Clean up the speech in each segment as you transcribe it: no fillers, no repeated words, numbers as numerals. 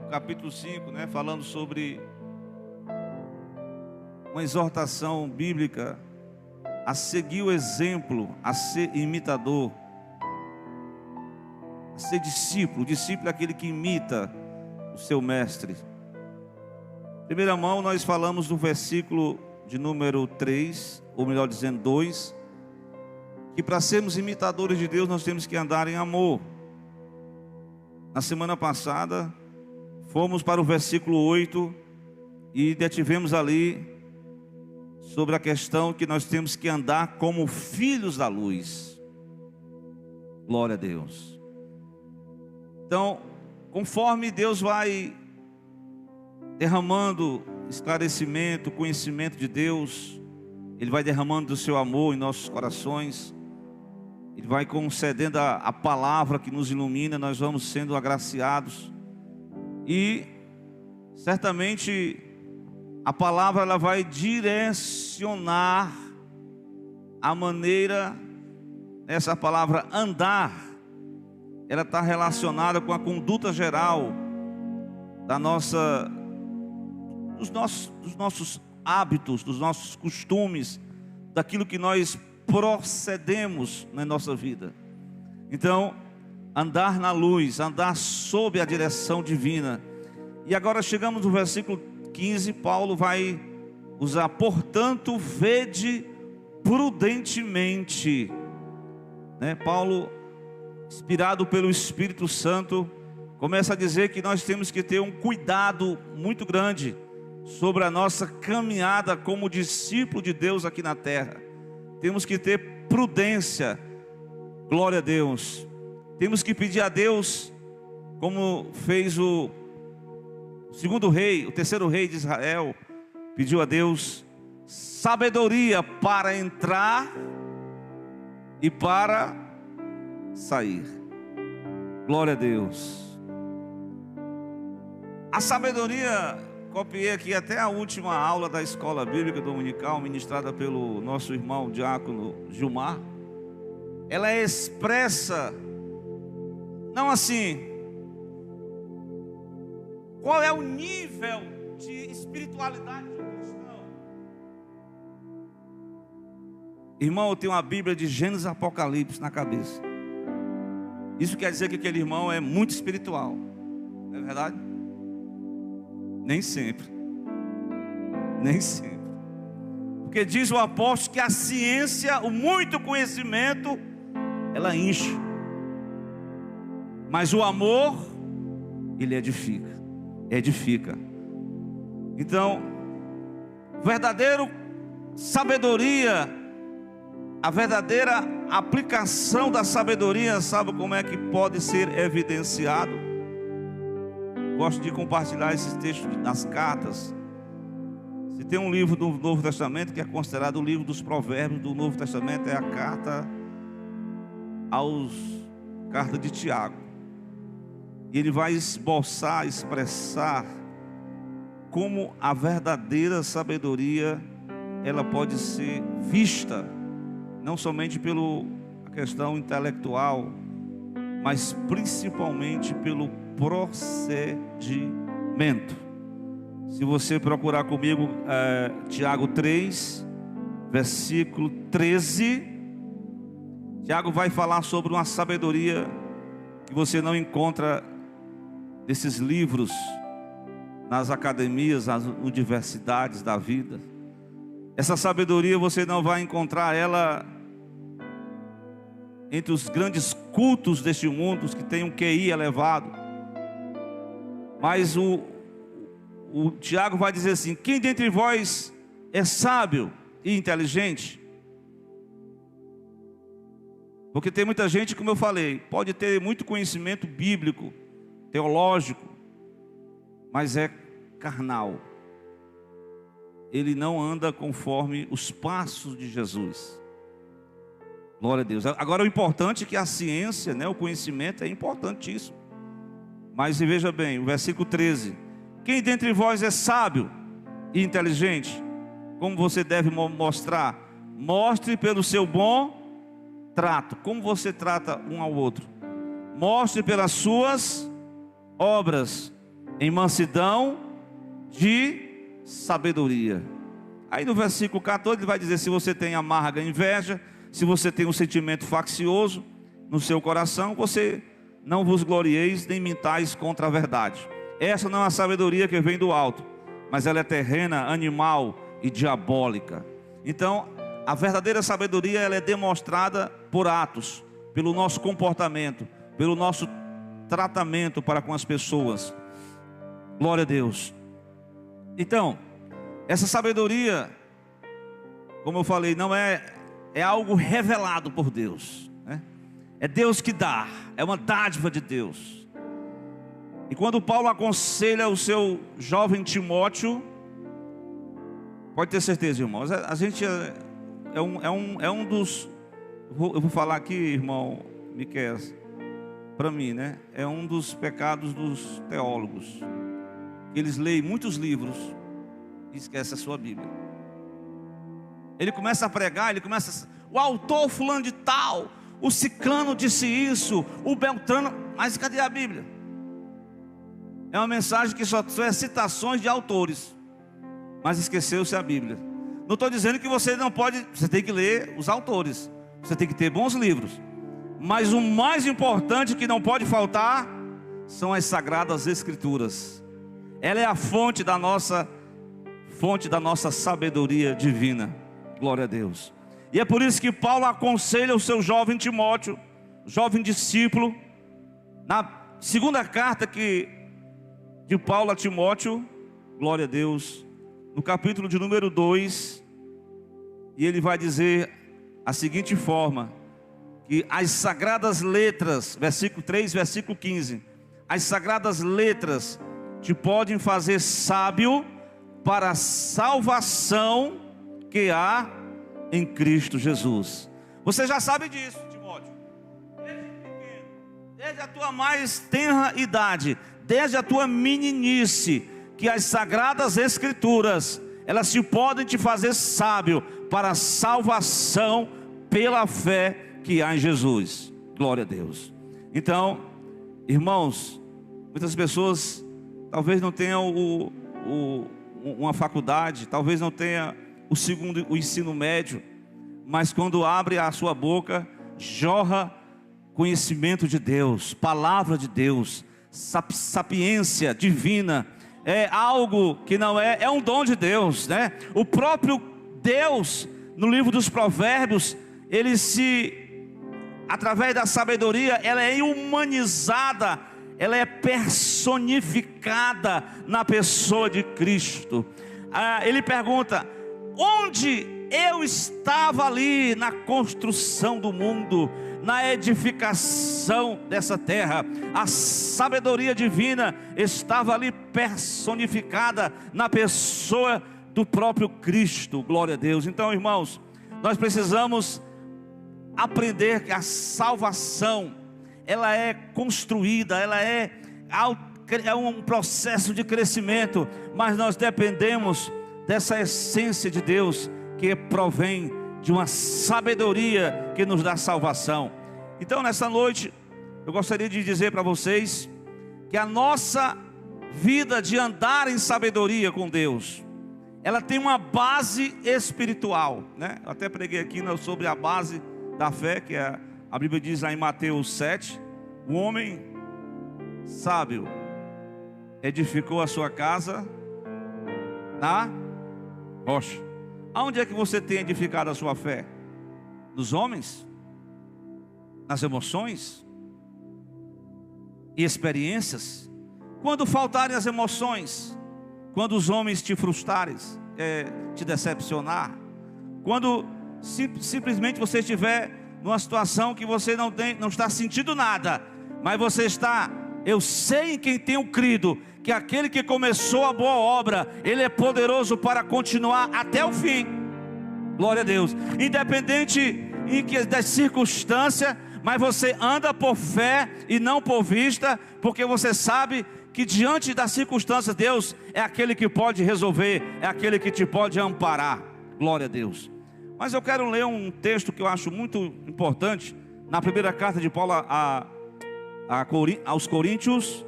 capítulo 5, né, falando sobre uma exortação bíblica a seguir o exemplo, a ser imitador, a ser discípulo. O discípulo é aquele que imita o seu mestre. Em primeira mão, nós falamos do versículo de número 3, ou melhor dizendo 2, que para sermos imitadores de Deus, nós temos que andar em amor. Na semana passada, fomos para o versículo 8 e detivemos ali sobre a questão que nós temos que andar como filhos da luz. Glória a Deus. Então, conforme Deus vai derramando esclarecimento, conhecimento de Deus, Ele vai derramando do seu amor em nossos corações, Ele vai concedendo a palavra que nos ilumina, nós vamos sendo agraciados. E certamente a palavra ela vai direcionar a maneira, essa palavra andar, ela está relacionada com a conduta geral dos nossos hábitos, dos nossos costumes, daquilo que nós procedemos na nossa vida. Então, andar na luz, andar sob a direção divina. E agora chegamos no versículo 15, Paulo vai usar: portanto, vede prudentemente, né? Paulo, inspirado pelo Espírito Santo, começa a dizer que nós temos que ter um cuidado muito grande sobre a nossa caminhada como discípulo de Deus aqui na terra. Temos que ter prudência, glória a Deus. Temos que pedir a Deus, como fez o terceiro rei de Israel, pediu a Deus sabedoria para entrar e para sair. Glória a Deus. A sabedoria, copiei aqui até a última aula da escola bíblica dominical, ministrada pelo nosso irmão diácono Gilmar. Ela é expressa, não assim, qual é o nível de espiritualidade de um cristão. Irmão, eu tenho uma Bíblia de Gênesis e Apocalipse na cabeça. Isso quer dizer que aquele irmão é muito espiritual, não é verdade? Nem sempre. Nem sempre. Porque diz o apóstolo que a ciência, o muito conhecimento, ela enche. Mas o amor, ele edifica. Edifica. Então, verdadeiro sabedoria, a verdadeira aplicação da sabedoria, sabe como é que pode ser evidenciado? Gosto de compartilhar esses textos das cartas. Se tem um livro do Novo Testamento que é considerado o livro dos provérbios do Novo Testamento, é a carta de Tiago. E ele vai esboçar, expressar como a verdadeira sabedoria ela pode ser vista, não somente pela questão intelectual, mas principalmente pelo procedimento. Se você procurar comigo Tiago 3, versículo 13, Tiago vai falar sobre uma sabedoria que você não encontra nesses livros, nas academias, nas universidades da vida. Essa sabedoria você não vai encontrar ela entre os grandes cultos deste mundo, os que têm um QI elevado. Mas o Tiago vai dizer assim: quem dentre vós é sábio e inteligente? Porque tem muita gente, como eu falei, pode ter muito conhecimento bíblico, teológico, mas é carnal. Ele não anda conforme os passos de Jesus. Glória a Deus. Agora o importante é que a ciência, né, o conhecimento é importantíssimo. Mas veja bem, o versículo 13: quem dentre vós é sábio e inteligente? Como você deve mostrar? Mostre pelo seu bom trato. Como você trata um ao outro? Mostre pelas suas obras em mansidão de sabedoria. Aí no versículo 14 ele vai dizer: se você tem amarga inveja, se você tem um sentimento faccioso no seu coração, você não vos glorieis nem mintais contra a verdade. Essa não é a sabedoria que vem do alto, mas ela é terrena, animal e diabólica. Então a verdadeira sabedoria, ela é demonstrada por atos, pelo nosso comportamento, pelo nosso tratamento para com as pessoas. Glória a Deus. Então, essa sabedoria, como eu falei, não é algo revelado por Deus, né? É Deus que dá, é uma dádiva de Deus. E quando Paulo aconselha o seu jovem Timóteo, pode ter certeza, irmãos, a gente é um dos, eu vou falar aqui, irmão Miquel, para mim, né? É um dos pecados dos teólogos. Eles leem muitos livros e esquecem a sua Bíblia. Ele começa a pregar, o autor fulano de tal, o ciclano disse isso, o beltrano, mas cadê a Bíblia? É uma mensagem que só é citações de autores, mas esqueceu-se a Bíblia. Não estou dizendo que você não pode, você tem que ler os autores, você tem que ter bons livros, mas o mais importante que não pode faltar são as Sagradas Escrituras. Ela é a fonte da nossa sabedoria divina. Glória a Deus. E é por isso que Paulo aconselha o seu jovem Timóteo, jovem discípulo, na segunda carta de Paulo a Timóteo, glória a Deus, no capítulo de número 2, e ele vai dizer a seguinte forma: que as sagradas letras, versículo 3, versículo 15, as sagradas letras te podem fazer sábio para a salvação que há em Cristo Jesus. Você já sabe disso, Timóteo, desde pequeno, desde a tua mais tenra idade, desde a tua meninice, que as sagradas escrituras, elas te podem te fazer sábio para a salvação pela fé que há em Jesus. Glória a Deus. Então, irmãos, muitas pessoas talvez não tenham uma faculdade, talvez não tenha o ensino médio, mas quando abre a sua boca, jorra conhecimento de Deus, palavra de Deus, sapiência divina. É algo que não é um dom de Deus, né? O próprio Deus, no livro dos Provérbios, ele através da sabedoria, ela é humanizada, ela é personificada na pessoa de Cristo. Ele pergunta: onde eu estava ali na construção do mundo, na edificação dessa terra? A sabedoria divina estava ali personificada na pessoa do próprio Cristo. Glória a Deus. Então, irmãos, nós precisamos aprender que a salvação, ela é construída, ela é um processo de crescimento, mas nós dependemos dessa essência de Deus que provém de uma sabedoria que nos dá salvação. Então, nessa noite, eu gostaria de dizer para vocês que a nossa vida de andar em sabedoria com Deus, ela tem uma base espiritual, né? Eu até preguei aqui sobre a base da fé, que a Bíblia diz lá em Mateus 7, o homem sábio edificou a sua casa na rocha. Aonde é que você tem edificado a sua fé? Nos homens? Nas emoções? E experiências? Quando faltarem as emoções, quando os homens te frustrarem, te decepcionar, quando simplesmente você estiver numa situação que você não está sentindo nada, mas você está: eu sei em quem tenho crido, que aquele que começou a boa obra, ele é poderoso para continuar até o fim. Glória a Deus. Independente das circunstâncias, mas você anda por fé e não por vista, porque você sabe que diante das circunstâncias, Deus é aquele que pode resolver, é aquele que te pode amparar. Glória a Deus. Mas eu quero ler um texto que eu acho muito importante, na primeira carta de Paulo aos Coríntios,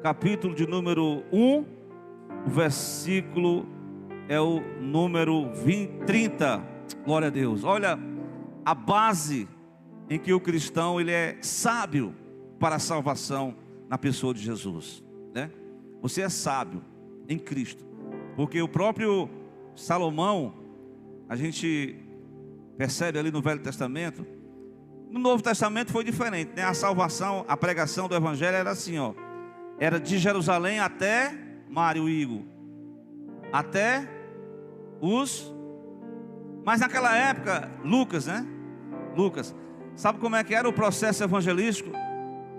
capítulo de número 1, o versículo é o número 30. Glória a Deus. Olha a base em que o cristão ele é sábio para a salvação na pessoa de Jesus, né? Você é sábio em Cristo, porque o próprio Salomão, a gente percebe ali no Velho Testamento. No Novo Testamento foi diferente, né? A salvação, a pregação do Evangelho era assim, ó. Era de Jerusalém até Mário Igor, até os... Mas naquela época, Lucas, né? Lucas, sabe como é que era o processo evangelístico?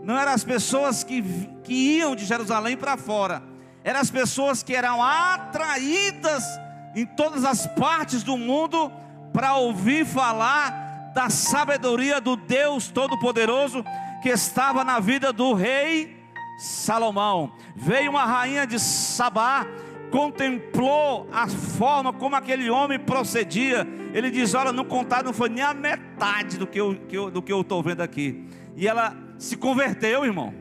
Não eram as pessoas que iam de Jerusalém para fora, eram as pessoas que eram atraídas em todas as partes do mundo para ouvir falar da sabedoria do Deus Todo-Poderoso que estava na vida do rei Salomão. Veio uma rainha de Sabá, contemplou a forma como aquele homem procedia. Ele diz: olha, não contar, não foi nem a metade do que eu estou vendo aqui. E ela se converteu, irmão,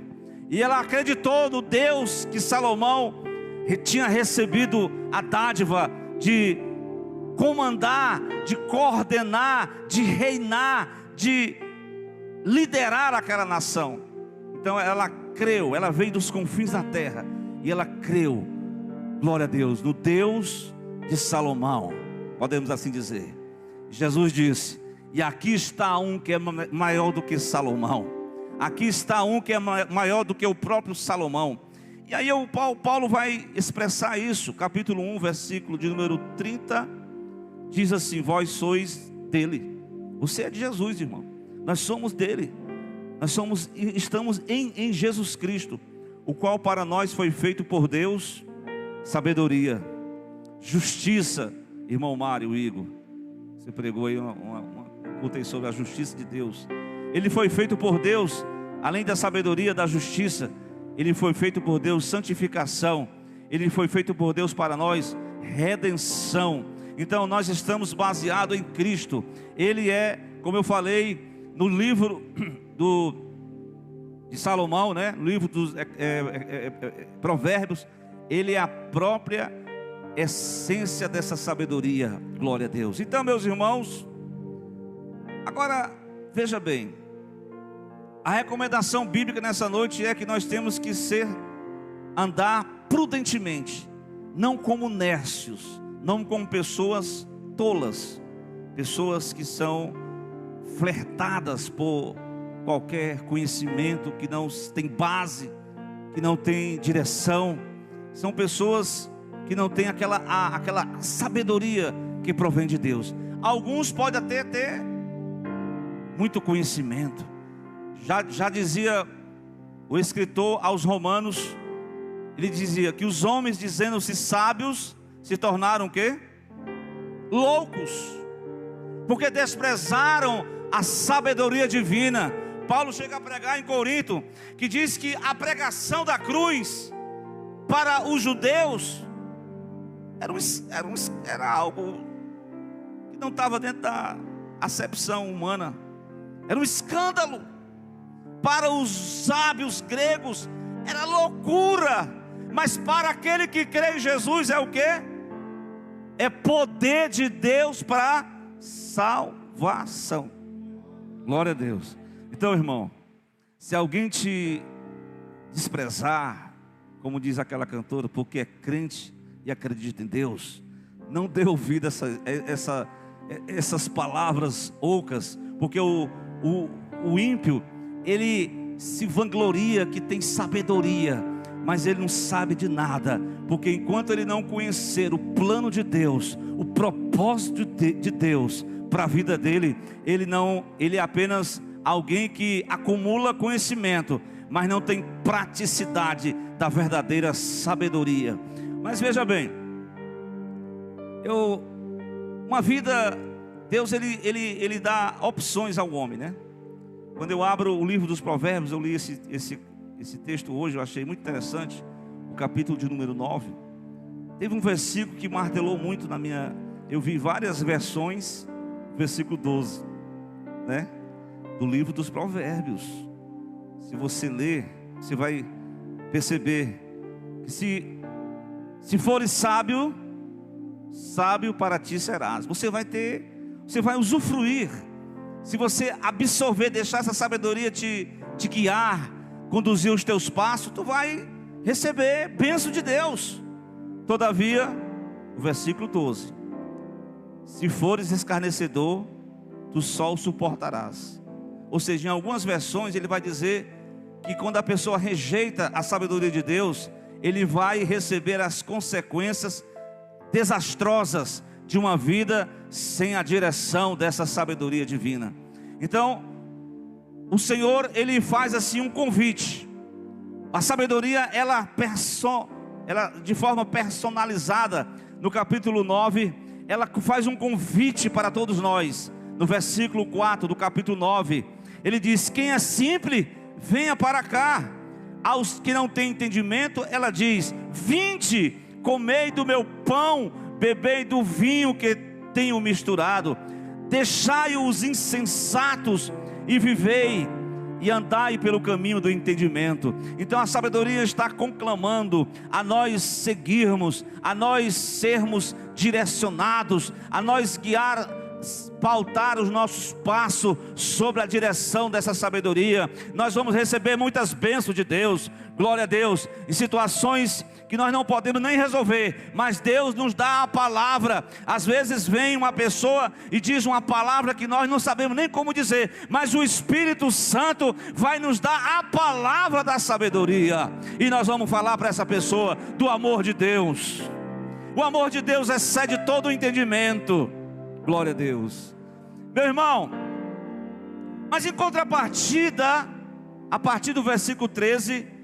e ela acreditou no Deus que Salomão tinha recebido a dádiva de comandar, de coordenar, de reinar, de liderar aquela nação. Então ela creu, ela veio dos confins da terra e ela creu, glória a Deus, no Deus de Salomão, podemos assim dizer. Jesus disse: e aqui está um que é maior do que Salomão, aqui está um que é maior do que o próprio Salomão. E aí Paulo vai expressar isso, capítulo 1, versículo de número 30, diz assim: vós sois dele. Você é de Jesus, irmão. Nós somos dele. Estamos em Jesus Cristo, o qual para nós foi feito por Deus sabedoria, justiça. Irmão Mário Igor, você pregou aí contei sobre a justiça de Deus. Ele foi feito por Deus, além da sabedoria, da justiça, ele foi feito por Deus santificação. Ele foi feito por Deus para nós redenção. Então nós estamos baseados em Cristo. Ele é, como eu falei no livro de Salomão, né? No livro dos Provérbios, ele é a própria essência dessa sabedoria. Glória a Deus. Então, meus irmãos, agora veja bem, a recomendação bíblica nessa noite é que nós temos que andar prudentemente, não como nércios, não como pessoas tolas, pessoas que são flertadas por qualquer conhecimento que não tem base, que não tem direção. São pessoas que não têm aquela sabedoria que provém de Deus. Alguns podem até ter muito conhecimento. Já dizia o escritor aos Romanos, ele dizia que os homens, dizendo-se sábios, se tornaram o quê? Loucos, porque desprezaram a sabedoria divina. Paulo chega a pregar em Corinto, que diz que a pregação da cruz para os judeus era algo que não estava dentro da acepção humana, era um escândalo. Para os sábios gregos era loucura, mas para aquele que crê em Jesus é o quê? É poder de Deus para salvação. Glória a Deus. Então, irmão, se alguém te desprezar, como diz aquela cantora, porque é crente e acredita em Deus, não dê ouvido a essas palavras ocas, porque o ímpio, ele se vangloria que tem sabedoria, mas ele não sabe de nada, porque enquanto ele não conhecer o plano de Deus, o propósito de Deus para a vida dele, ele é apenas alguém que acumula conhecimento, mas não tem praticidade da verdadeira sabedoria. Mas veja bem, uma vida, Deus ele dá opções ao homem, né? Quando eu abro o livro dos Provérbios, eu li esse texto hoje, eu achei muito interessante, o capítulo de número 9. Teve um versículo que martelou muito na minha... Eu vi várias versões, versículo 12, né? Do livro dos Provérbios. Se você ler, você vai perceber que se fores sábio, sábio para ti serás. Você vai usufruir. Se você absorver, deixar essa sabedoria te guiar, conduzir os teus passos, tu vai receber bênção de Deus. Todavia, o versículo 12: se fores escarnecedor, tu só o suportarás. Ou seja, em algumas versões ele vai dizer que quando a pessoa rejeita a sabedoria de Deus, ele vai receber as consequências desastrosas de uma vida sem a direção dessa sabedoria divina. Então, o Senhor, Ele faz assim um convite. A sabedoria, ela de forma personalizada, no capítulo 9, ela faz um convite para todos nós. No versículo 4 do capítulo 9, ele diz: quem é simples, venha para cá. Aos que não têm entendimento, ela diz: vinde, comei do meu pão, bebei do vinho que tenho misturado. Deixai os insensatos e vivei, e andai pelo caminho do entendimento. Então a sabedoria está conclamando a nós seguirmos, a nós sermos direcionados, a nós pautar os nossos passos sobre a direção dessa sabedoria. Nós vamos receber muitas bênçãos de Deus, glória a Deus, em situações que nós não podemos nem resolver, mas Deus nos dá a palavra. Às vezes vem uma pessoa e diz uma palavra que nós não sabemos nem como dizer, mas o Espírito Santo vai nos dar a palavra da sabedoria, e nós vamos falar para essa pessoa do amor de Deus. O amor de Deus excede todo o entendimento, glória a Deus. Meu irmão, mas em contrapartida, a partir do versículo 13,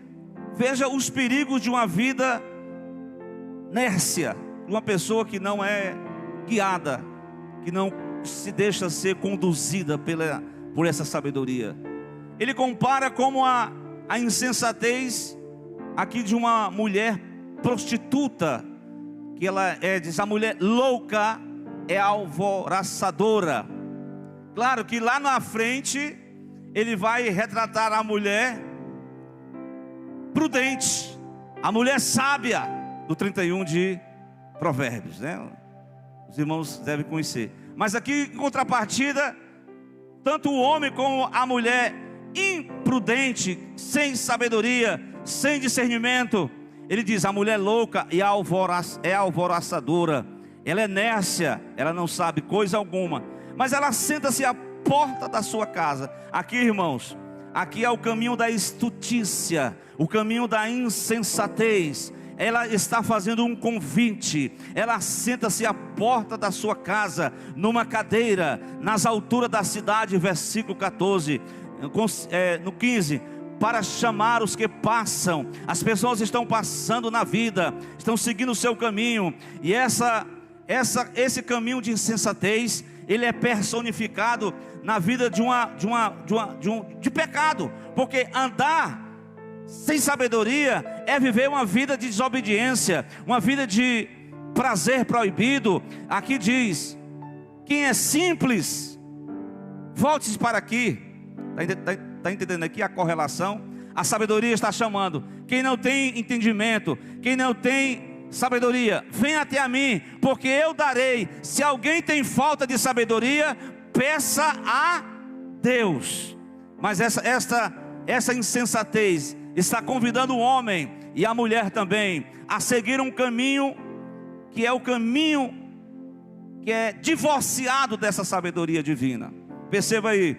veja os perigos de uma vida nércia, de uma pessoa que não é guiada, que não se deixa ser conduzida por essa sabedoria. Ele compara como a insensatez aqui de uma mulher prostituta, que ela diz, a mulher louca é alvoroçadora. Claro que lá na frente ele vai retratar a mulher prudente, a mulher sábia, do 31 de Provérbios, né? Os irmãos devem conhecer. Mas aqui em contrapartida, tanto o homem como a mulher imprudente, sem sabedoria, sem discernimento, ele diz, a mulher louca é alvoroçadora, ela é nércia, ela não sabe coisa alguma, mas ela senta-se à porta da sua casa. Aqui, irmãos, aqui é o caminho da estutícia, o caminho da insensatez. Ela está fazendo um convite. Ela senta-se à porta da sua casa, numa cadeira, nas alturas da cidade, versículo 14, no 15, para chamar os que passam. As pessoas estão passando na vida, estão seguindo o seu caminho, e esse caminho de insensatez, ele é personificado na vida de pecado, porque andar sem sabedoria é viver uma vida de desobediência, uma vida de prazer proibido. Aqui diz, quem é simples, volte-se para aqui. Está entendendo aqui a correlação? A sabedoria está chamando quem não tem entendimento, quem não tem sabedoria, vem até a mim, porque eu darei. Se alguém tem falta de sabedoria, peça a Deus. Mas essa insensatez está convidando o homem e a mulher também a seguir um caminho que é o caminho que é divorciado dessa sabedoria divina. Perceba aí,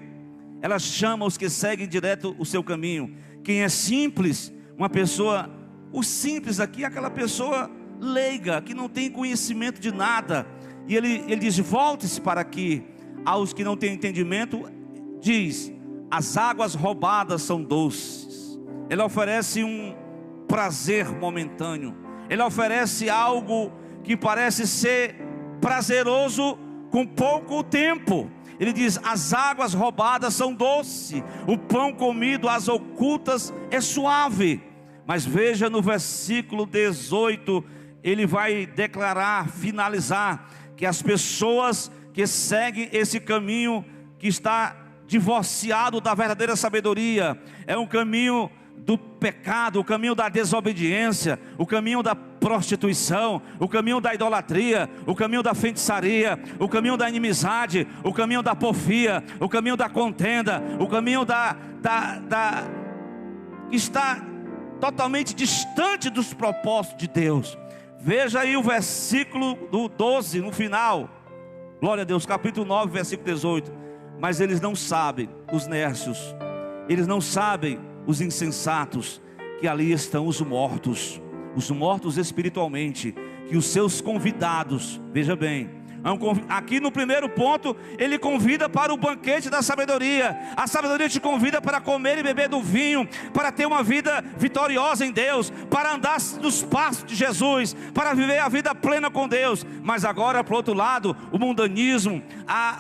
ela chama os que seguem direto o seu caminho. Quem é simples, uma pessoa, o simples aqui é aquela pessoa leiga, que não tem conhecimento de nada, e ele diz, volte-se para aqui. Aos que não têm entendimento, diz, as águas roubadas são doces. Ele oferece um prazer momentâneo, ele oferece algo que parece ser prazeroso com pouco tempo. Ele diz, as águas roubadas são doces, o pão comido às ocultas é suave. Mas veja no versículo 18, ele vai declarar, finalizar, que as pessoas que seguem esse caminho que está divorciado da verdadeira sabedoria, é um caminho do pecado, o caminho da desobediência, o caminho da prostituição, o caminho da idolatria, o caminho da feitiçaria, o caminho da inimizade, o caminho da porfia, o caminho da contenda, o caminho que está totalmente distante dos propósitos de Deus. Veja aí o versículo do 12 no final. Glória a Deus, capítulo 9, versículo 18. Mas eles não sabem, os nércios, eles não sabem, os insensatos, que ali estão os mortos espiritualmente, que os seus convidados, veja bem, aqui no primeiro ponto, ele convida para o banquete da sabedoria. A sabedoria te convida para comer e beber do vinho, para ter uma vida vitoriosa em Deus, para andar nos passos de Jesus, para viver a vida plena com Deus. Mas agora, por outro lado, o mundanismo, a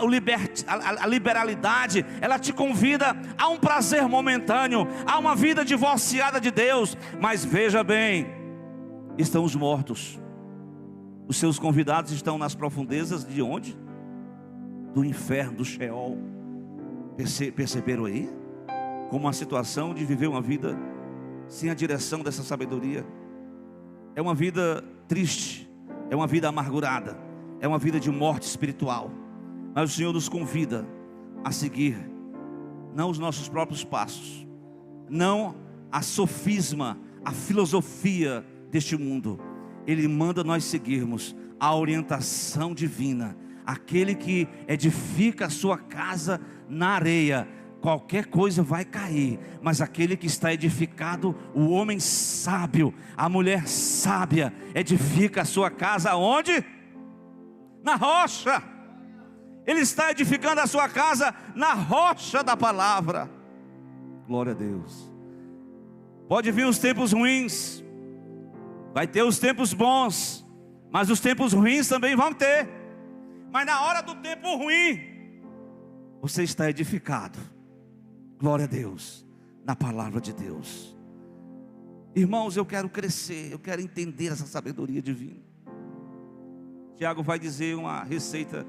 liberalidade, ela te convida a um prazer momentâneo, a uma vida divorciada de Deus. Mas veja bem, estão os mortos. Os seus convidados estão nas profundezas de onde? Do inferno, do Sheol. Perceberam aí? Como uma situação de viver uma vida sem a direção dessa sabedoria. É uma vida triste, é uma vida amargurada, é uma vida de morte espiritual. Mas o Senhor nos convida a seguir, não os nossos próprios passos, não a sofisma, a filosofia deste mundo. Ele manda nós seguirmos a orientação divina. Aquele que edifica a sua casa na areia, qualquer coisa vai cair, mas aquele que está edificado, o homem sábio, a mulher sábia, edifica a sua casa onde? Na rocha. Ele está edificando a sua casa na rocha da palavra. Glória a Deus. Pode vir os tempos ruins, vai ter os tempos bons, mas os tempos ruins também vão ter. Mas na hora do tempo ruim, você está edificado, glória a Deus, na palavra de Deus. Irmãos, eu quero crescer, eu quero entender essa sabedoria divina. Tiago vai dizer uma receita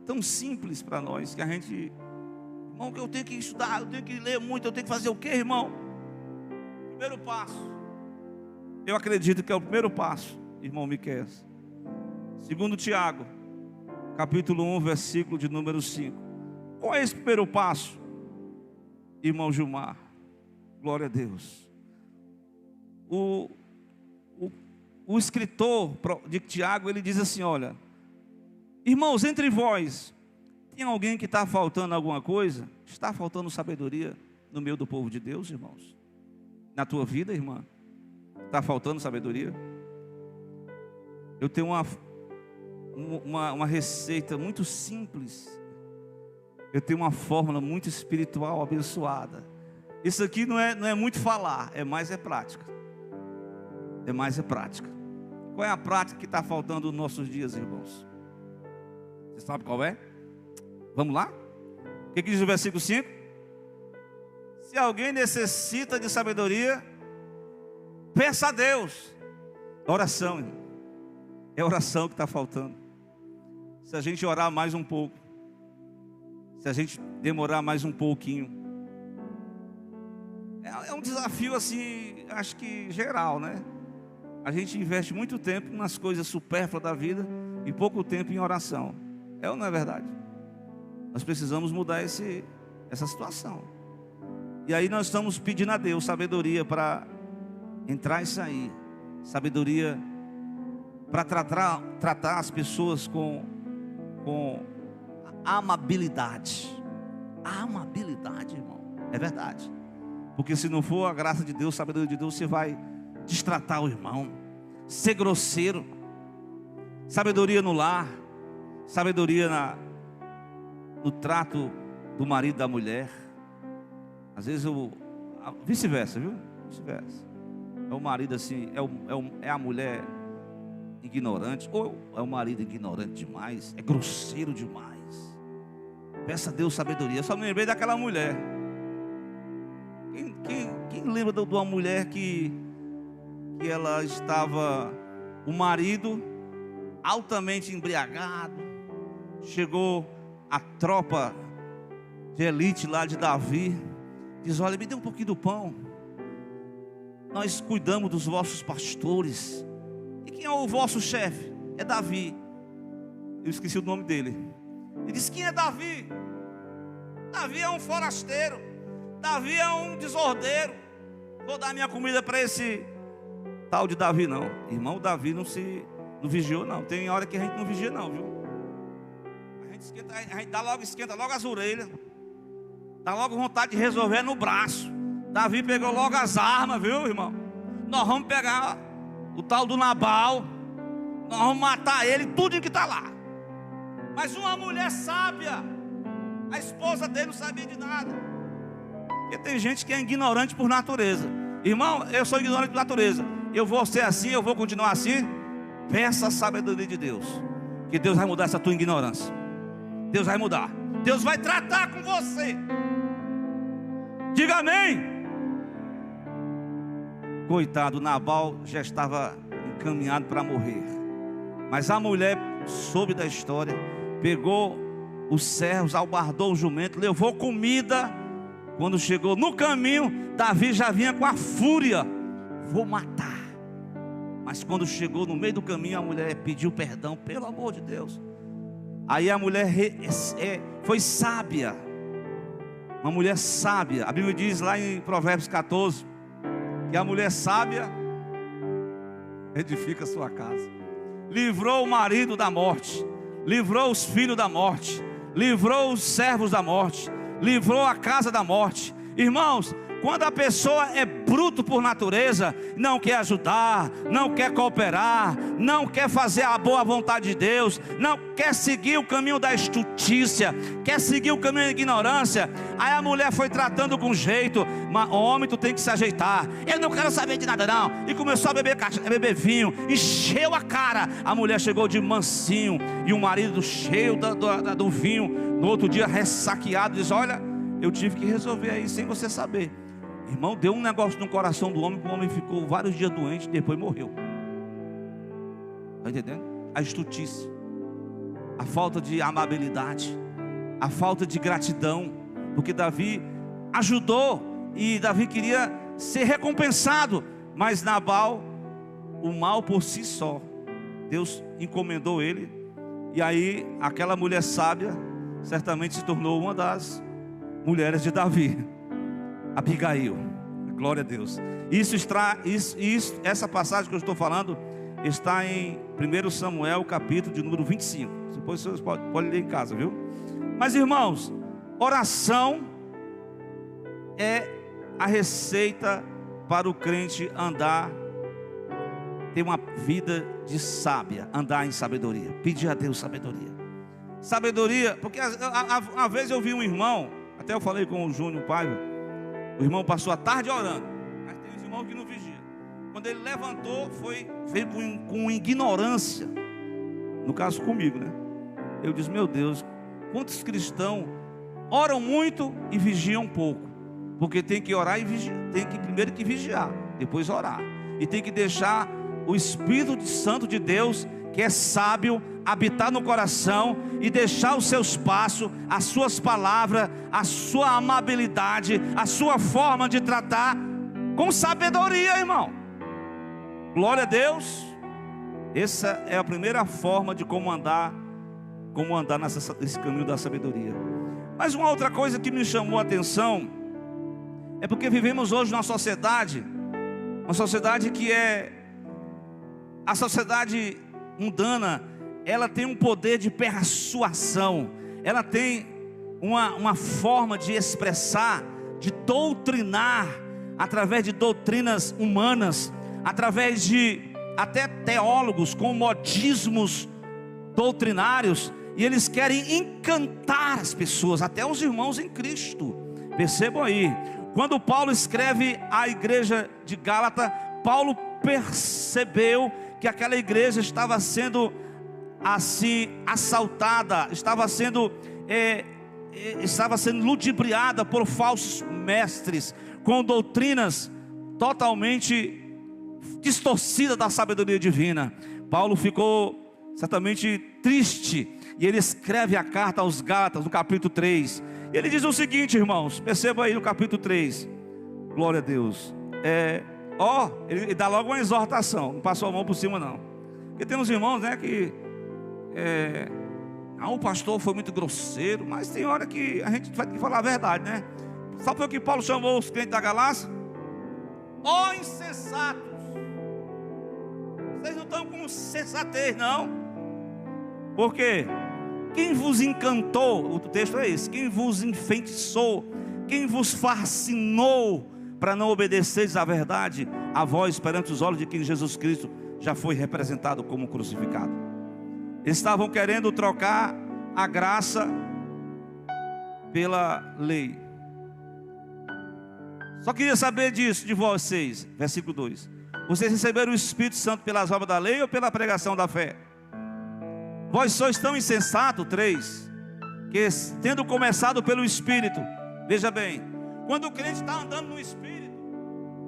tão simples para nós, que a gente, irmão, que eu tenho que estudar, eu tenho que ler muito, eu tenho que fazer o quê, irmão? Primeiro passo, eu acredito que é o primeiro passo, irmão Miqueias. Segundo Tiago, capítulo 1, versículo de número 5. Qual é esse primeiro passo, irmão Gilmar? Glória a Deus. O escritor de Tiago, ele diz assim, olha, irmãos, entre vós, tem alguém que está faltando alguma coisa? Está faltando sabedoria no meio do povo de Deus, irmãos? Na tua vida, irmã? Está faltando sabedoria? Eu tenho uma receita muito simples. Eu tenho uma fórmula muito espiritual, abençoada. Isso aqui não é muito falar, é prática. É mais prática. Qual é a prática que está faltando nos nossos dias, irmãos? Você sabe qual é? Vamos lá? O que diz o versículo 5? Se alguém necessita de sabedoria, peça a Deus. Oração, irmão. É oração que está faltando. Se a gente orar mais um pouco, se a gente demorar mais um pouquinho, é um desafio assim, acho que geral, né? A gente investe muito tempo nas coisas supérfluas da vida e pouco tempo em oração. É ou não é verdade? Nós precisamos mudar essa situação. E aí nós estamos pedindo a Deus sabedoria para entrar e sair, sabedoria para tratar as pessoas com amabilidade. Amabilidade, irmão, é verdade. Porque se não for a graça de Deus, a sabedoria de Deus, você vai destratar o irmão, ser grosseiro. Sabedoria no lar, sabedoria no trato do marido e da mulher. Às vezes vice-versa, viu? Vice-versa. É o marido assim, é a mulher ignorante, ou é o marido ignorante demais, é grosseiro demais. Peça a Deus sabedoria. Eu só me lembrei daquela mulher. Quem lembra de uma mulher que ela estava, o marido altamente embriagado, chegou a tropa de elite lá de Davi, diz, olha, me dê um pouquinho do pão. nós cuidamos dos vossos pastores. E quem é o vosso chefe? É Davi. Eu esqueci o nome dele. Ele disse: quem é Davi? Davi é um forasteiro, Davi é um desordeiro. Vou dar minha comida para esse tal de Davi. Não, irmão, Davi não vigiou não. Tem hora que a gente não vigia não, viu? A gente esquenta logo as orelhas, dá logo vontade de resolver no braço. Davi pegou logo as armas, viu, irmão? Nós vamos pegar o tal do Nabal, nós vamos matar ele, tudo que está lá. Mas uma mulher sábia, a esposa dele não sabia de nada. Porque tem gente que é ignorante por natureza. Irmão, eu sou ignorante por natureza. Eu vou ser assim, eu vou continuar assim. Peça a sabedoria de Deus, que Deus vai mudar essa tua ignorância. Deus vai mudar. Deus vai tratar com você. Diga amém. Coitado, Nabal já estava encaminhado para morrer. Mas a mulher soube da história, pegou os servos, albardou o jumento, levou comida. Quando chegou no caminho, Davi já vinha com a fúria: vou matar. Mas quando chegou no meio do caminho, a mulher pediu perdão: pelo amor de Deus. Aí a mulher foi sábia, uma mulher sábia. A Bíblia diz lá em Provérbios 14 que a mulher sábia edifica a sua casa. Livrou o marido da morte, livrou os filhos da morte, livrou os servos da morte, livrou a casa da morte. Irmãos, quando a pessoa é bruto por natureza, não quer ajudar, não quer cooperar, não quer fazer a boa vontade de Deus, não quer seguir o caminho da estultícia, quer seguir o caminho da ignorância, aí a mulher foi tratando com jeito: homem, tu tem que se ajeitar, eu não quero saber de nada não. E começou a beber vinho, encheu a cara. A mulher chegou de mansinho, e o marido cheio do vinho, no outro dia ressaqueado, diz: olha, eu tive que resolver aí sem você saber. Irmão, deu um negócio no coração do homem, que o homem ficou vários dias doente e depois morreu. Está entendendo? A estultícia, a falta de amabilidade, a falta de gratidão. Porque Davi ajudou e Davi queria ser recompensado, mas Nabal, o mal por si só, Deus encomendou ele. E aí aquela mulher sábia certamente se tornou uma das mulheres de Davi, Abigail. Glória a Deus. Essa passagem que eu estou falando está em 1 Samuel, capítulo de número 25. Depois vocês podem ler em casa, viu? Mas irmãos, oração é a receita para o crente andar, ter uma vida de sábia, andar em sabedoria, pedir a Deus sabedoria. Sabedoria, porque uma vez eu vi um irmão, até eu falei com o Júnior Paiva, o irmão passou a tarde orando, mas tem uns irmãos que não vigiam. Quando ele levantou, veio com ignorância, no caso comigo, né? Eu disse: meu Deus, quantos cristãos oram muito e vigiam pouco? Porque tem que orar e vigiar, tem que primeiro que vigiar, depois orar, e tem que deixar o Espírito Santo de Deus, que é sábio, habitar no coração e deixar os seus passos, as suas palavras, a sua amabilidade, a sua forma de tratar com sabedoria, irmão. Glória a Deus. Essa é a primeira forma de como andar nesse caminho da sabedoria. Mas uma outra coisa que me chamou a atenção é porque vivemos hoje numa sociedade, uma sociedade que é a sociedade mundana. Ela tem um poder de persuasão, ela tem uma forma de expressar, de doutrinar, através de doutrinas humanas, através de até teólogos com modismos doutrinários, e eles querem encantar as pessoas, até os irmãos em Cristo. Percebam aí, quando Paulo escreve à igreja de Gálata, Paulo percebeu que aquela igreja estava sendo assim assaltada, estava sendo ludibriada por falsos mestres, com doutrinas totalmente distorcidas da sabedoria divina. Paulo ficou certamente triste, e ele escreve a carta aos Gálatas, no capítulo 3, ele diz o seguinte, irmãos, perceba aí no capítulo 3, glória a Deus, Ele dá logo uma exortação, não passou a mão por cima não. Porque tem uns irmãos, né, que o pastor foi muito grosseiro, mas tem hora que a gente vai ter que falar a verdade, né? Sabe o que Paulo chamou os crentes da Galácia? Ó insensatos, vocês não estão com sensatez não. Por quê? Quem vos encantou, o texto é esse, quem vos enfeitiçou, quem vos fascinou para não obedeceres à verdade, a vós perante os olhos de quem Jesus Cristo já foi representado como crucificado. Eles estavam querendo trocar a graça pela lei. Só queria saber disso de vocês, versículo 2. Vocês receberam o Espírito Santo pelas obras da lei ou pela pregação da fé? Vós sois tão insensatos, 3, que tendo começado pelo Espírito, veja bem, quando o crente está andando no Espírito,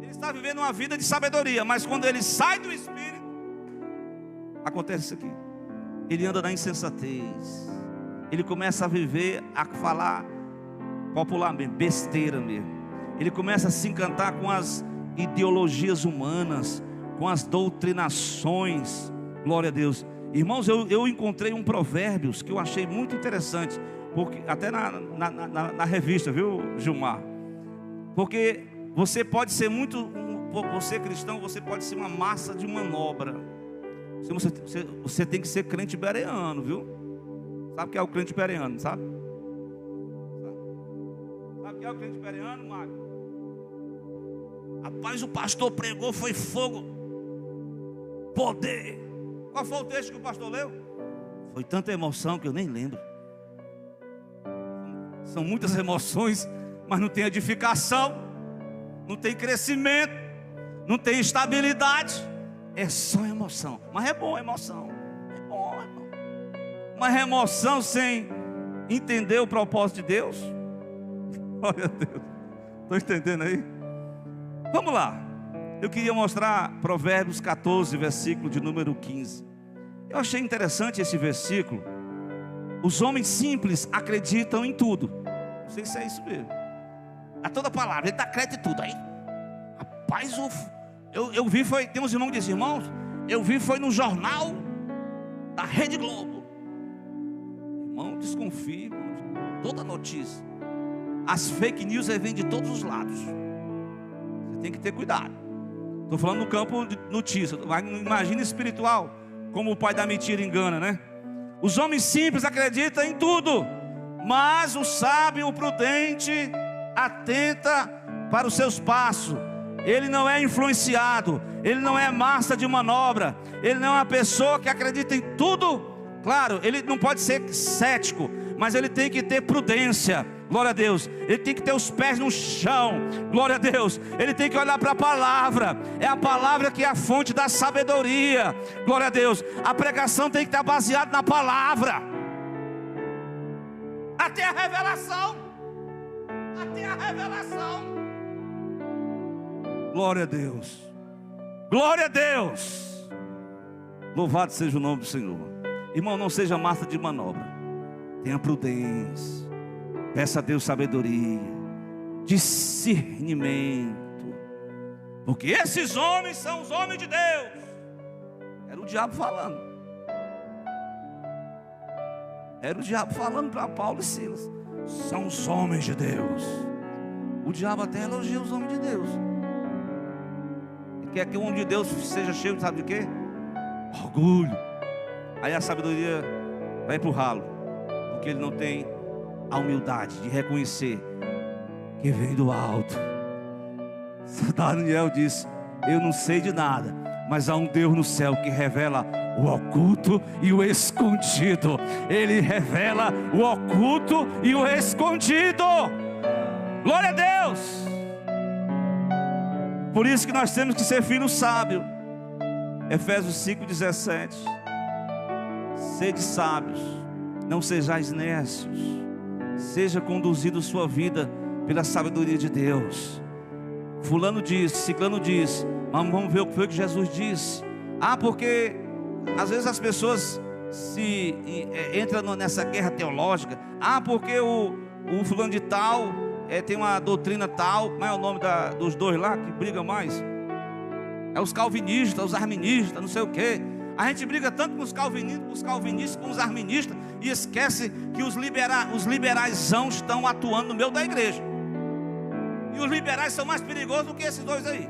ele está vivendo uma vida de sabedoria, mas quando ele sai do Espírito, acontece isso aqui, ele anda na insensatez, ele começa a viver, a falar popularmente, besteira mesmo, ele começa a se encantar com as ideologias humanas, com as doutrinações, glória a Deus. Irmãos, eu encontrei um Provérbios que eu achei muito interessante, porque, até na revista, viu, Gilmar? Porque você pode ser você cristão, você pode ser uma massa de manobra. Você tem que ser crente bereano, viu? Sabe o que é o crente bereano, sabe? Sabe o que é o crente bereano, Mário? Rapaz, o pastor pregou, foi fogo, poder. Qual foi o texto que o pastor leu? Foi tanta emoção que eu nem lembro. São muitas emoções, mas não tem edificação, não tem crescimento, não tem estabilidade. É só emoção. Mas é bom a emoção. É bom, irmão. Mas emoção sem entender o propósito de Deus. Glória a Deus. Estou entendendo aí? Vamos lá. Eu queria mostrar Provérbios 14, versículo de número 15. Eu achei interessante esse versículo. Os homens simples acreditam em tudo. Não sei se é isso mesmo. A toda palavra, ele dá crédito em tudo. Aí, rapaz, eu vi, tem uns irmãos que dizem, irmãos, eu vi foi no jornal da Rede Globo. Irmão, desconfie, irmão, de toda notícia. As fake news vêm de todos os lados. Você tem que ter cuidado. Estou falando no campo de notícia. Imagina espiritual, como o pai da mentira engana, né? Os homens simples acreditam em tudo, mas o sábio, o prudente, atenta para os seus passos. Ele não é influenciado, ele não é massa de manobra, ele não é uma pessoa que acredita em tudo. Claro, ele não pode ser cético, mas ele tem que ter prudência. Glória a Deus. Ele tem que ter os pés no chão. Glória a Deus. Ele tem que olhar para a palavra. É a palavra que é a fonte da sabedoria. Glória a Deus. A pregação tem que estar baseada na palavra. Até a revelação. Até a revelação. Glória a Deus. Glória a Deus. Louvado seja o nome do Senhor. Irmão, não seja massa de manobra. Tenha prudência. Peça a Deus sabedoria, discernimento, porque esses homens são os homens de Deus. Era o diabo falando. Era o diabo falando para Paulo e Silas. São os homens de Deus. O diabo até elogia os homens de Deus. Ele quer que o homem de Deus seja cheio, sabe de quê? Orgulho. Aí a sabedoria vai para o ralo, porque ele não tem a humildade de reconhecer que vem do alto. Daniel disse: eu não sei de nada, mas há um Deus no céu que revela o oculto e o escondido. Ele revela o oculto e o escondido. Glória a Deus. Por isso que nós temos que ser filhos sábios. Efésios 5,17. Sede sábios, não sejais necios. Seja conduzido sua vida pela sabedoria de Deus. Fulano diz, ciclano diz, mas vamos ver o que foi que Jesus disse. Porque às vezes as pessoas entram nessa guerra teológica. Porque o fulano de tal tem uma doutrina tal. Como é o nome dos dois lá que brigam mais? É os calvinistas, os arministas, não sei o quê. A gente briga tanto com os calvinistas, com os arministas, e esquece que os liberaisão estão atuando no meio da igreja. E os liberais são mais perigosos do que esses dois aí.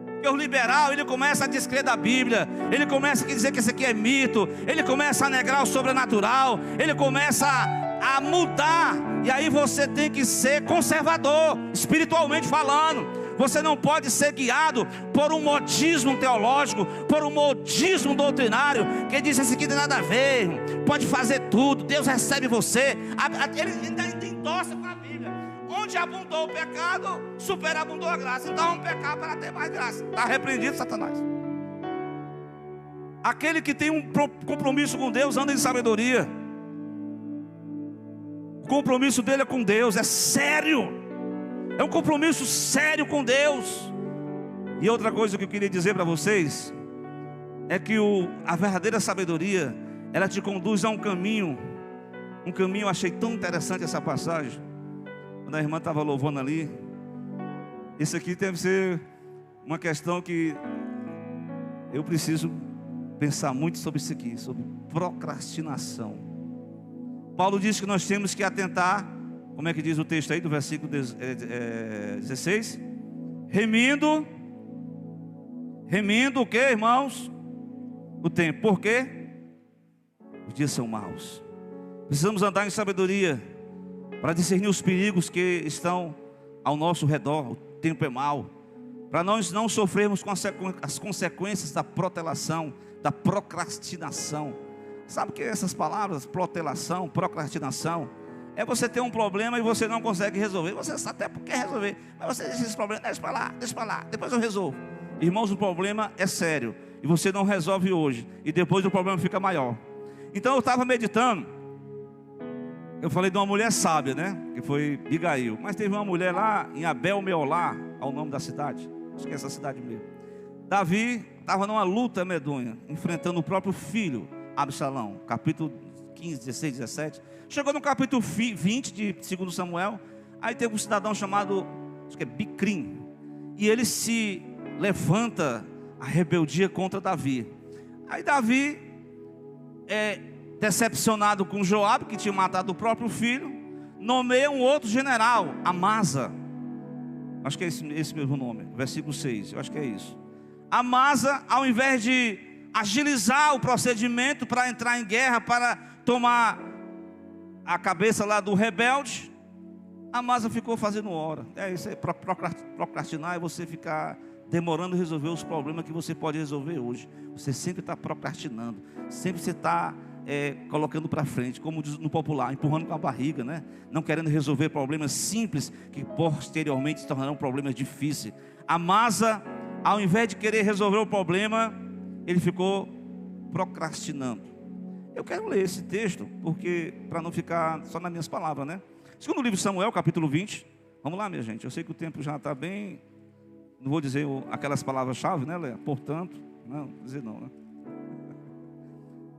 Porque o liberal, ele começa a descrer da Bíblia, ele começa a dizer que isso aqui é mito, ele começa a negar o sobrenatural, ele começa a mudar. E aí você tem que ser conservador, espiritualmente falando. Você não pode ser guiado por um modismo teológico, por um modismo doutrinário, que diz: isso aqui não tem nada a ver, pode fazer tudo, Deus recebe você. Ele ainda endossa com a Bíblia: onde abundou o pecado, superabundou a graça. Então vamos pecar para ter mais graça. Está repreendido, Satanás. Aquele que tem um compromisso com Deus anda em sabedoria. O compromisso dele é com Deus, é sério. É um compromisso sério com Deus. E outra coisa que eu queria dizer para vocês é que a verdadeira sabedoria, ela te conduz a um caminho. Eu achei tão interessante essa passagem. Quando a irmã estava louvando ali, isso aqui deve ser uma questão que eu preciso pensar muito sobre isso aqui, sobre procrastinação. Paulo diz que nós temos que atentar. Como é que diz o texto aí do versículo 16? Remindo o que, irmãos? O tempo. Por quê? Os dias são maus. Precisamos andar em sabedoria para discernir os perigos que estão ao nosso redor. O tempo é mau. Para nós não sofrermos com as consequências da protelação, da procrastinação. Sabe o que é essas palavras? Protelação, procrastinação. É você ter um problema e você não consegue resolver. Você até quer resolver, mas você deixa esse problema, deixa para lá, depois eu resolvo. Irmãos, o problema é sério, e você não resolve hoje, e depois o problema fica maior. Então eu estava meditando. Eu falei de uma mulher sábia, né? Que foi Abigail. Mas teve uma mulher lá em Abel-Meolá, ao nome da cidade. Acho que é essa cidade mesmo. Davi estava numa luta medonha, enfrentando o próprio filho, Absalão. Capítulo 15, 16, 17. Chegou no capítulo 20 de 2 Samuel. Aí teve um cidadão chamado, acho que é Bicrim, e ele se levanta a rebeldia contra Davi. Aí Davi decepcionado com Joabe, que tinha matado o próprio filho, nomeia um outro general, Amasa. Acho que é esse mesmo nome, versículo 6, eu acho que é isso. Amasa, ao invés de agilizar o procedimento para entrar em guerra, para tomar a cabeça lá do rebelde, Amasa ficou fazendo hora. Isso é procrastinar, é você ficar demorando a resolver os problemas que você pode resolver hoje. Você sempre está procrastinando, sempre você está colocando para frente, como diz no popular, empurrando com a barriga, né? Não querendo resolver problemas simples que posteriormente se tornarão problemas difíceis. Amasa, ao invés de querer resolver o problema, ele ficou procrastinando. Eu quero ler esse texto, porque para não ficar só nas minhas palavras, né? Segundo o livro de Samuel, capítulo 20. Vamos lá, minha gente. Eu sei que o tempo já está bem. Não vou dizer aquelas palavras-chave, né, Léa? Portanto, não dizer não, né?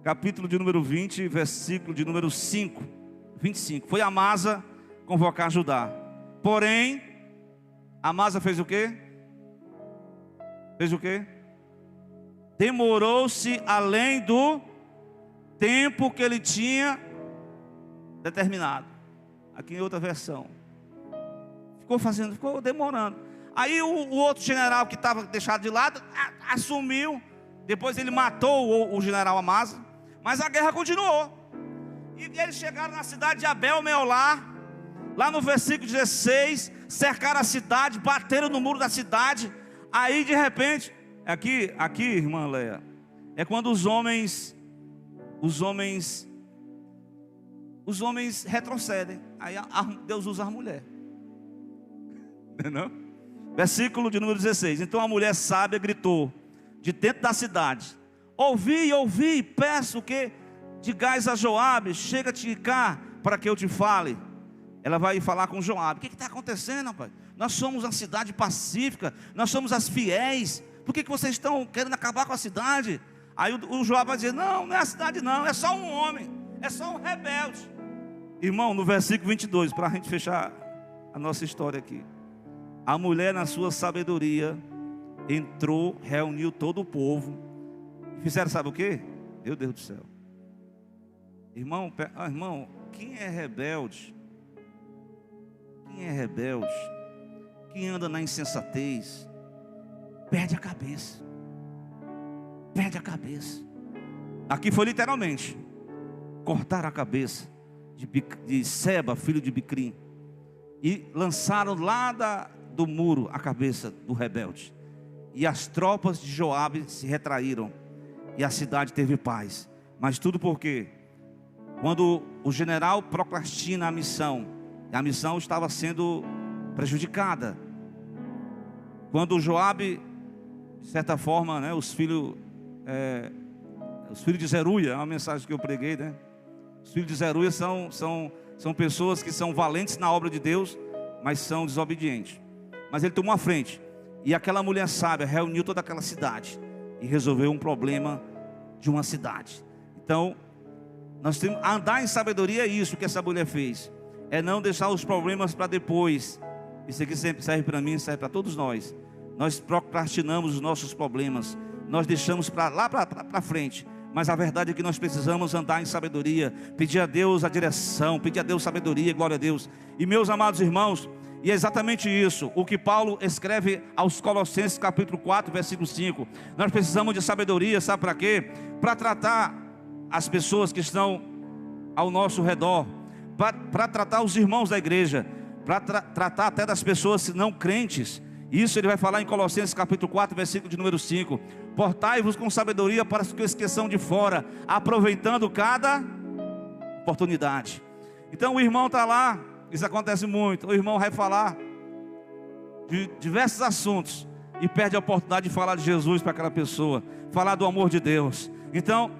Capítulo de número 20, versículo de número 25. Foi Amasa convocar Judá. Porém, Amasa fez o quê? Demorou-se além do tempo que ele tinha determinado. Aqui em outra versão. Ficou demorando. Aí o outro general que estava deixado de lado assumiu. Depois ele matou o general Amasa. Mas a guerra continuou. E eles chegaram na cidade de Abel-Meolá. Lá no versículo 16, cercaram a cidade, bateram no muro da cidade. Aí de repente, aqui, irmã Leia, é quando os homens retrocedem. Aí Deus usa a mulher. Não? Versículo de número 16. Então a mulher sábia gritou de dentro da cidade: ouvi, peço que digais a Joabe, chega-te cá para que eu te fale. Ela vai falar com Joabe. O que está acontecendo, rapaz? Nós somos uma cidade pacífica, nós somos as fiéis. Por que vocês estão querendo acabar com a cidade? Aí o Joabe vai dizer: não é a cidade não, é só um homem, é só um rebelde. Irmão, no versículo 22, para a gente fechar a nossa história aqui. A mulher, na sua sabedoria, entrou, reuniu todo o povo. E fizeram, sabe o quê? Meu Deus do céu. Irmão, quem é rebelde? Quem é rebelde? Quem anda na insensatez? Perde a cabeça. Perde a cabeça. Aqui foi literalmente. Cortaram a cabeça de Seba, filho de Bicrim. E lançaram lá do muro a cabeça do rebelde. E as tropas de Joabe se retraíram. E a cidade teve paz. Mas tudo por quê? Quando o general procrastina a missão estava sendo prejudicada. Quando Joabe, de certa forma, né, os filhos de Zeruia, é uma mensagem que eu preguei, né? Os filhos de Zeruia são pessoas que são valentes na obra de Deus, mas são desobedientes. Mas ele tomou a frente. E aquela mulher sábia reuniu toda aquela cidade e resolveu um problema de uma cidade. Então, nós temos andar em sabedoria, é isso que essa mulher fez. É não deixar os problemas para depois. Isso aqui sempre serve para mim, serve para todos nós. Nós procrastinamos os nossos problemas. Nós deixamos para lá para frente. Mas a verdade é que nós precisamos andar em sabedoria. Pedir a Deus a direção. Pedir a Deus sabedoria, glória a Deus. E meus amados irmãos, e é exatamente isso o que Paulo escreve aos Colossenses capítulo 4, versículo 5. Nós precisamos de sabedoria, sabe para quê? Para tratar as pessoas que estão ao nosso redor, para tratar os irmãos da igreja, para tratar até das pessoas não crentes. Isso ele vai falar em Colossenses capítulo 4, versículo de número 5. Portai-vos com sabedoria para os que esqueçam de fora, aproveitando cada oportunidade. Então o irmão está lá, isso acontece muito. O irmão vai falar de diversos assuntos e perde a oportunidade de falar de Jesus para aquela pessoa, falar do amor de Deus. Então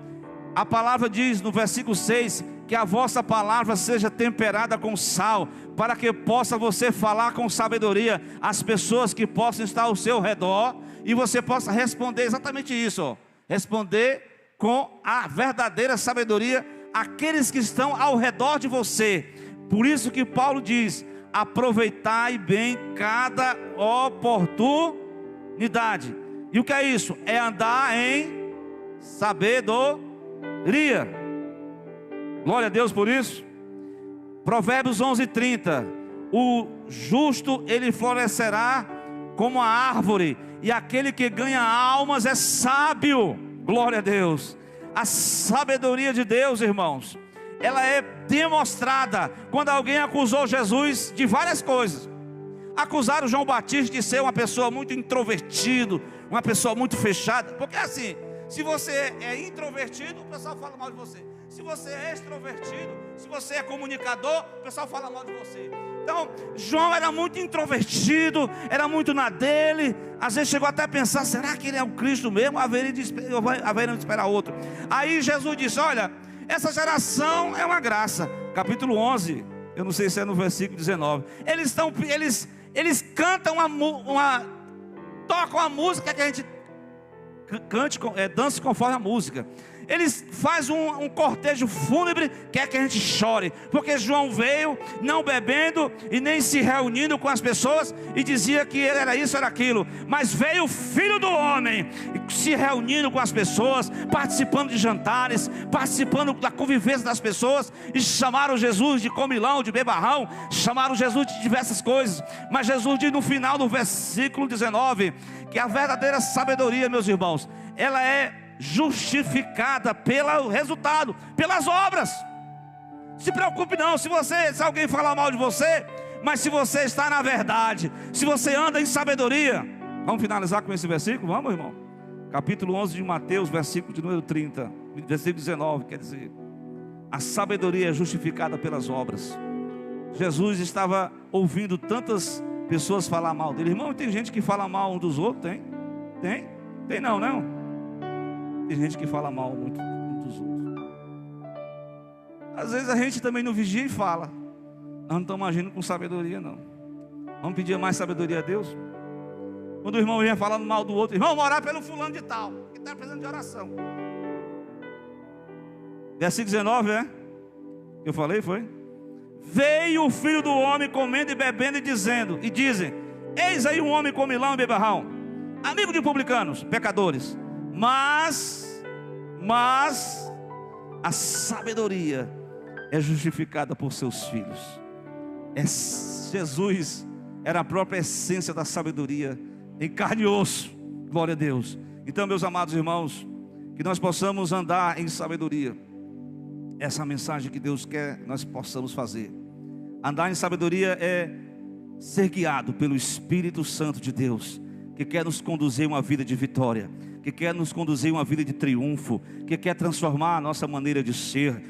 a palavra diz no versículo 6, que a vossa palavra seja temperada com sal, para que possa você falar com sabedoria às pessoas que possam estar ao seu redor, e você possa responder exatamente isso, ó. Responder com a verdadeira sabedoria àqueles que estão ao redor de você. Por isso que Paulo diz: aproveitai bem cada oportunidade. E o que é isso? É andar em sabedoria. Glória a Deus por isso. Provérbios 11:30. O justo ele florescerá como a árvore, e aquele que ganha almas é sábio. Glória a Deus. A sabedoria de Deus, irmãos, ela é demonstrada quando alguém acusou Jesus de várias coisas. Acusaram João Batista de ser uma pessoa muito introvertido, uma pessoa muito fechada. Porque assim, se você é introvertido, o pessoal fala mal de você. Se você é extrovertido, se você é comunicador, o pessoal fala mal de você. Então, João era muito introvertido, era muito na dele. Às vezes chegou até a pensar: será que ele é o Cristo mesmo? Haveria de esperar outro. Aí Jesus disse: olha, essa geração é uma graça. Capítulo 11, eu não sei se é no versículo 19. Eles cantam tocam a música que a gente cante, dance conforme a música. Eles fazem um cortejo fúnebre, quer que a gente chore, porque João veio não bebendo e nem se reunindo com as pessoas e dizia que ele era isso, era aquilo, mas veio o Filho do Homem se reunindo com as pessoas, participando de jantares, participando da convivência das pessoas, e chamaram Jesus de comilão, de bebarrão, chamaram Jesus de diversas coisas. Mas Jesus diz no final do versículo 19 que a verdadeira sabedoria, meus irmãos, ela é justificada pelo resultado, pelas obras. Se preocupe não, se alguém falar mal de você, mas se você está na verdade, se você anda em sabedoria. Vamos finalizar com esse versículo, vamos, irmão? Capítulo 11 de Mateus, versículo de número 30, versículo 19, quer dizer, a sabedoria é justificada pelas obras. Jesus estava ouvindo tantas pessoas falar mal dele. Irmão, tem gente que fala mal um dos outros, tem não. Tem gente que fala mal muito dos outros. Às vezes a gente também não vigia e fala. Nós não estamos agindo com sabedoria, não. Vamos pedir mais sabedoria a Deus. Quando o irmão vinha falando mal do outro: irmão, vamos orar pelo fulano de tal, que está precisando de oração. Versículo 19, que eu falei, foi? Veio o Filho do Homem comendo e bebendo e dizem: eis aí um homem comilão e beberrão, amigo de publicanos, pecadores. Mas a sabedoria é justificada por seus filhos. Jesus era a própria essência da sabedoria em carne e osso. Glória a Deus. Então, meus amados irmãos, que nós possamos andar em sabedoria. Essa mensagem que Deus quer nós possamos fazer. Andar em sabedoria é ser guiado pelo Espírito Santo de Deus, que quer nos conduzir a uma vida de vitória, que quer nos conduzir a uma vida de triunfo, que quer transformar a nossa maneira de ser,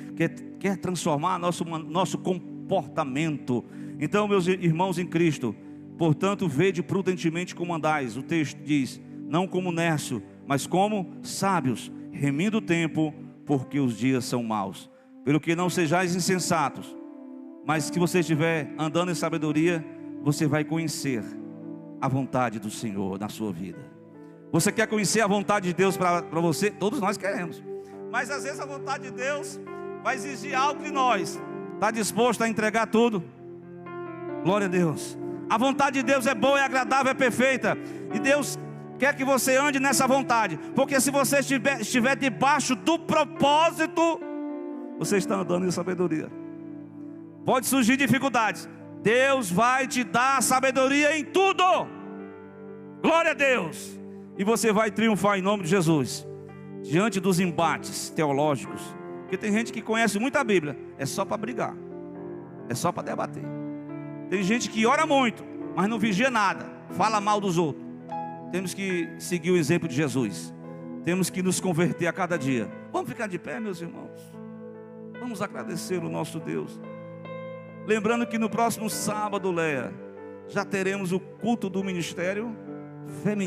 quer transformar nosso comportamento. Então, meus irmãos em Cristo, portanto, vede prudentemente como andais. O texto diz, não como nércio, mas como sábios, remindo o tempo, porque os dias são maus. Pelo que não sejais insensatos, mas se você estiver andando em sabedoria, você vai conhecer a vontade do Senhor na sua vida. Você quer conhecer a vontade de Deus para você? Todos nós queremos. Mas às vezes a vontade de Deus vai exigir algo de nós. Está disposto a entregar tudo? Glória a Deus. A vontade de Deus é boa, é agradável, é perfeita. E Deus quer que você ande nessa vontade. Porque se você estiver debaixo do propósito, você está andando em sabedoria. Pode surgir dificuldades, Deus vai te dar sabedoria em tudo. Glória a Deus. E você vai triunfar em nome de Jesus, diante dos embates teológicos. Porque tem gente que conhece muito a Bíblia, é só para brigar, é só para debater. Tem gente que ora muito, mas não vigia nada, fala mal dos outros. Temos que seguir o exemplo de Jesus. Temos que nos converter a cada dia. Vamos ficar de pé, meus irmãos. Vamos agradecer o nosso Deus. Lembrando que no próximo sábado, Leia, já teremos o culto do ministério feminino.